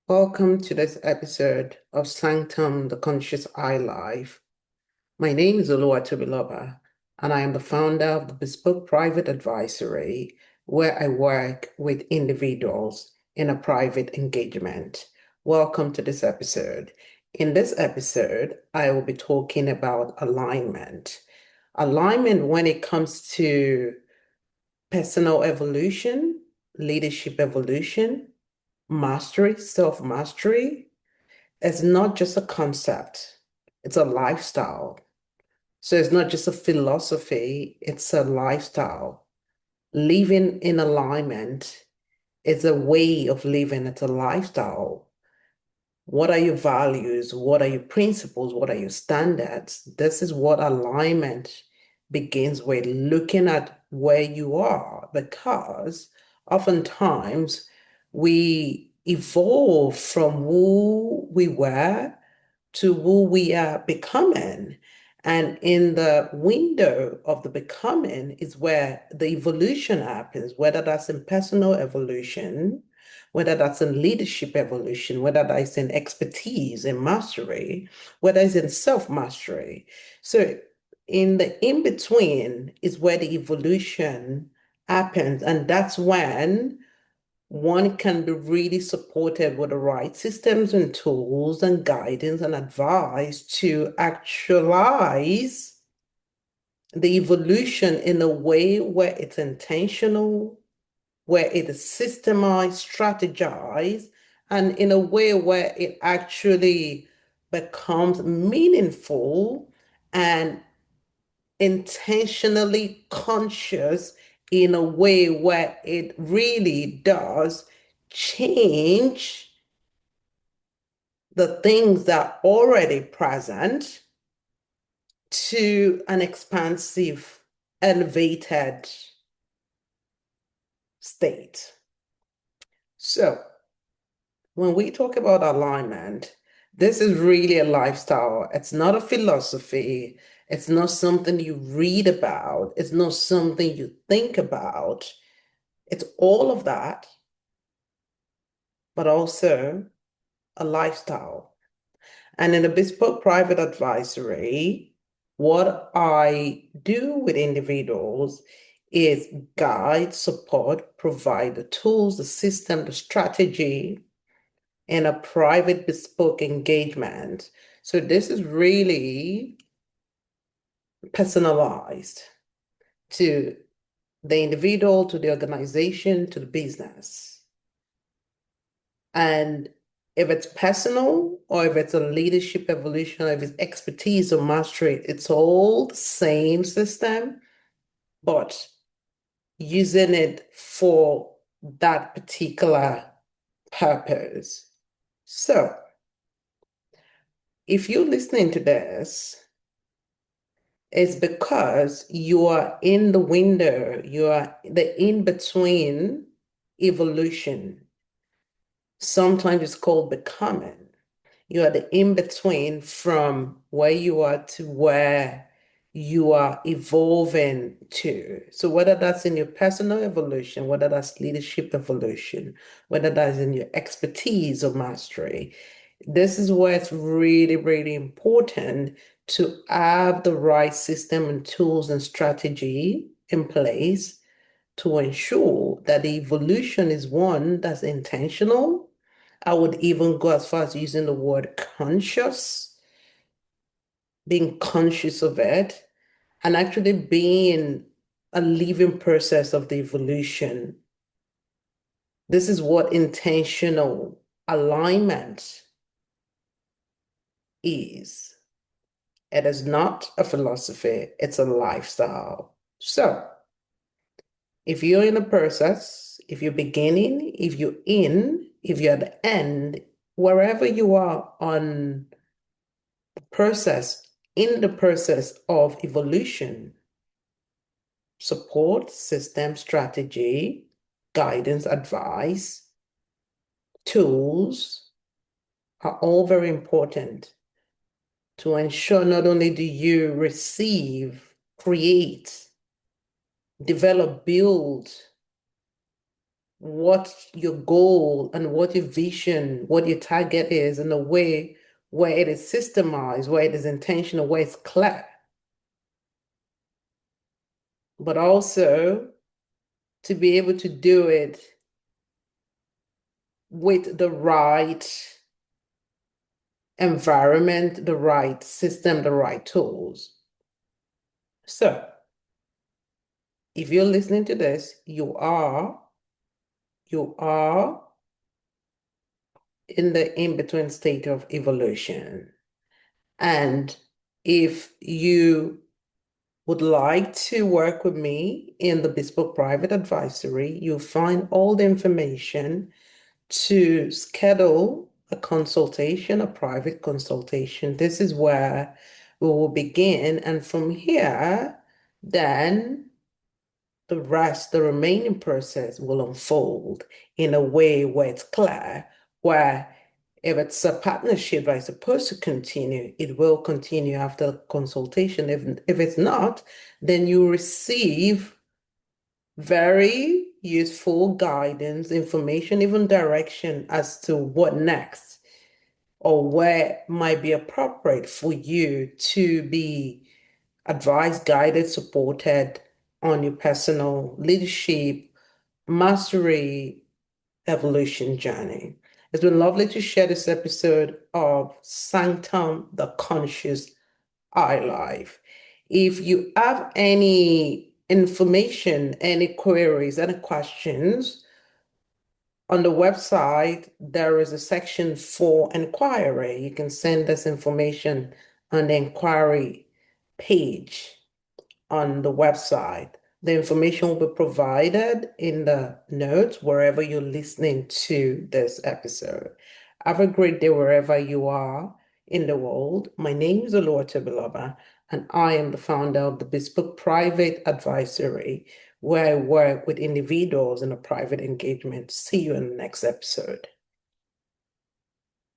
Welcome to this episode of Sanctum, the Conscious Eye Life. My name is Oluwatobiloba, and I am the founder of the Bespoke Private Advisory, where I work with individuals in a private engagement. Welcome to this episode. In this episode, I will be talking about alignment. Alignment when it comes to personal evolution, leadership evolution, mastery, self-mastery is not just a concept, it's a lifestyle. So it's not just a philosophy, it's a lifestyle. Living in alignment is a way of living, it's a lifestyle. What are your values? What are your principles? What are your standards? This is what alignment begins with, looking at where you are, because oftentimes we evolve from who we were to who we are becoming. And in the window of the becoming is where the evolution happens, whether that's in personal evolution, whether that's in leadership evolution, whether that's in expertise and mastery, whether it's in self-mastery. So in the in-between is where the evolution happens. And that's when one can be really supported with the right systems and tools and guidance and advice to actualize the evolution in a way where it's intentional, where it is systemized, strategized, and in a way where it actually becomes meaningful and intentionally conscious in a way where it really does change the things that are already present to an expansive, elevated state. So, when we talk about alignment, this is really a lifestyle. It's not a philosophy. It's not something you read about. It's not something you think about. It's all of that, but also a lifestyle. And in a bespoke private advisory, what I do with individuals is guide, support, provide the tools, the system, the strategy in a private bespoke engagement. So this is really personalized to the individual, to the organization, to the business. And if it's personal or if it's a leadership evolution, or if it's expertise or mastery, it's all the same system, but using it for that particular purpose. So if you're listening to this, it's because you are in the window, you are the in-between evolution. Sometimes it's called becoming. You are the in-between from where you are to where you are evolving to. So whether that's in your personal evolution, whether that's leadership evolution, whether that's in your expertise or mastery, this is where it's really, really important to have the right system and tools and strategy in place to ensure that the evolution is one that's intentional. I would even go as far as using the word conscious, being conscious of it, and actually being a living process of the evolution. This is what intentional alignment is. It is not a philosophy, it's a lifestyle. So, if you're in a process, if you're beginning, if you're in, if you're at the end, wherever you are on the process, in the process of evolution, support, system, strategy, guidance, advice, tools are all very important to ensure not only do you receive, create, develop, build what your goal and what your vision, what your target is in a way where it is systemized, where it is intentional, where it's clear, but also to be able to do it with the right environment, the right system, the right tools. So, if you're listening to this, you are in the in-between state of evolution. And if you would like to work with me in the Bespoke Private Advisory, you'll find all the information to schedule a consultation, a private consultation. This is where we will begin. And from here, then the rest, the remaining process will unfold in a way where it's clear, where if it's a partnership that is supposed to continue, it will continue after the consultation. If it's not, then you receive very useful guidance, information, even direction as to what next or where might be appropriate for you to be advised, guided, supported on your personal leadership, mastery, evolution journey. It's been lovely to share this episode of Sanctum, the Conscious I Life. If you have any information, any queries, any questions, on the website, there is a section for inquiry. You can send this information on the inquiry page on the website. The information will be provided in the notes wherever you're listening to this episode. Have a great day wherever you are in the world. My name is Oluwatobiloba, and I am the founder of the Bespoke Private Advisory, where I work with individuals in a private engagement. See you in the next episode.